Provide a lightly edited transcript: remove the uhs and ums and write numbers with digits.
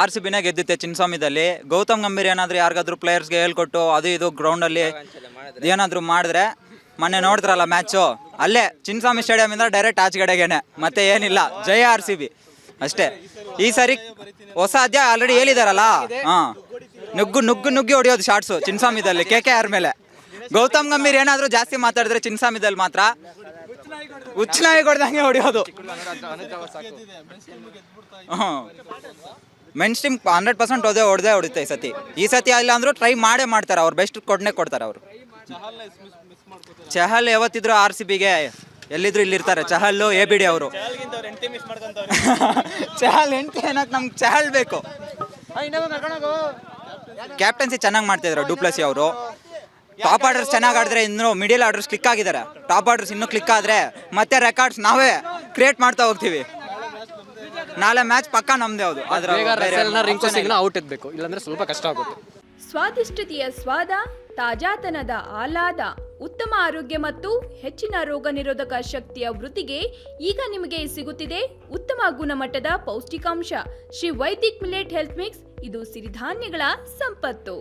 RCBನೇ ಗೆದ್ದಿತ್ತೆ ಚಿನ್ನಸ್ವಾಮಿದಲ್ಲಿ. ಗೌತಮ್ ಗಂಭೀರ್ ಏನಾದರೂ ಯಾರಿಗಾದ್ರೂ ಪ್ಲೇಯರ್ಸ್ಗೆ ಹೇಳ್ಕೊಟ್ಟು ಅದು ಇದು ಗ್ರೌಂಡಲ್ಲಿ ಏನಾದರೂ ಮಾಡಿದ್ರೆ, ಮೊನ್ನೆ ನೋಡಿದ್ರಲ್ಲ ಮ್ಯಾಚು, ಅಲ್ಲೇ ಚಿನ್ನಸ್ವಾಮಿ ಸ್ಟೇಡಿಯಮಿಂದ ಡೈರೆಕ್ಟ್ ಆಚೆಗಡೆಗೇನೆ, ಮತ್ತೆ ಏನಿಲ್ಲ. ಜಯ RCB ಅಷ್ಟೇ. ಈ ಸರಿ ಹೊಸ ಅಧ್ಯಾಯ ಆಲ್ರೆಡಿ ಹೇಳಿದಾರಲ್ಲ. ನುಗ್ಗಿ ಹೊಡೆಯೋದು ಶಾರ್ಟ್ಸು ಚಿನ್ನಸ್ವಾಮಿದಲ್ಲಿ KKR ಮೇಲೆ. ಗೌತಮ್ ಗಂಭೀರ್ ಏನಾದರೂ ಜಾಸ್ತಿ ಮಾತಾಡಿದ್ರೆ ಚಿನ್ನಸ್ವಾಮಿದಲ್ಲಿ ಮಾತ್ರ ಉಚ್ಚನಾಗಿ ಹೊಡೆದಂಗೆ ಹೊಡೆಯೋದು. ಮೆನ್ ಸ್ಟ್ರೀಮ್ 100% ಹೊಡೆಯುತ್ತೆ ಈ ಸತಿ ಇಲ್ಲ ಅಂದರೂ ಟ್ರೈ ಮಾಡ್ತಾರೆ. ಅವ್ರು ಬೆಸ್ಟ್ ಕೊಡ್ತಾರೆ ಅವರು. ಚಹಲ್ ಯಾವತ್ತಿದ್ರು RCBಗೆ ಎಲ್ಲಿದ್ರು ಇಲ್ಲಿರ್ತಾರೆ. ಚಹಲ್ಲು ABD ಅವರು. ಚಹಲ್ ಏನಕ್ಕೆ ನಮ್ಗೆ ಚಹಲ್ ಬೇಕು. ಕ್ಯಾಪ್ಟನ್ಸಿ ಚೆನ್ನಾಗಿ ಮಾಡ್ತಿದ್ರು ಡುಪ್ಲೆಸಿ ಅವರು. ಟಾಪ್ ಆರ್ಡರ್ಸ್ ಚೆನ್ನಾಗಿ ಆಡಿದ್ರೆ ಇನ್ನೂ ಮಿಡಿಲ್ ಆರ್ಡರ್ಸ್ ಕ್ಲಿಕ್ ಆಗಿದ್ದಾರೆ. ಟಾಪ್ ಆರ್ಡರ್ಸ್ ಇನ್ನೂ ಕ್ಲಿಕ್ ಆದರೆ ಮತ್ತೆ ರೆಕಾರ್ಡ್ಸ್ ನಾವೇ ಕ್ರಿಯೇಟ್ ಮಾಡ್ತಾ ಹೋಗ್ತೀವಿ. ನಾಳೆ ಮ್ಯಾಚ್ ಪಕ್ಕ ನಮ್ದೇ. ಹೌದು, ಔಟ್ ಇರಬೇಕು, ಇಲ್ಲಾಂದ್ರೆ ಸ್ವಲ್ಪ ಕಷ್ಟ ಆಗುತ್ತೆ. ಸ್ವಾದಿಷ್ಟತೆಯ ಸ್ವಾದ, ತಾಜಾತನದ ಆಹ್ಲಾದ, ಉತ್ತಮ ಆರೋಗ್ಯ ಮತ್ತು ಹೆಚ್ಚಿನ ರೋಗ ನಿರೋಧಕ ಶಕ್ತಿಯ ವೃದ್ಧಿಗೆ ಈಗ ನಿಮಗೆ ಸಿಗುತ್ತಿದೆ ಉತ್ತಮ ಗುಣಮಟ್ಟದ ಪೌಷ್ಟಿಕಾಂಶ. Shri Vaidik millet health mix. ಇದು ಸಿರಿಧಾನ್ಯಗಳ ಸಂಪತ್ತು.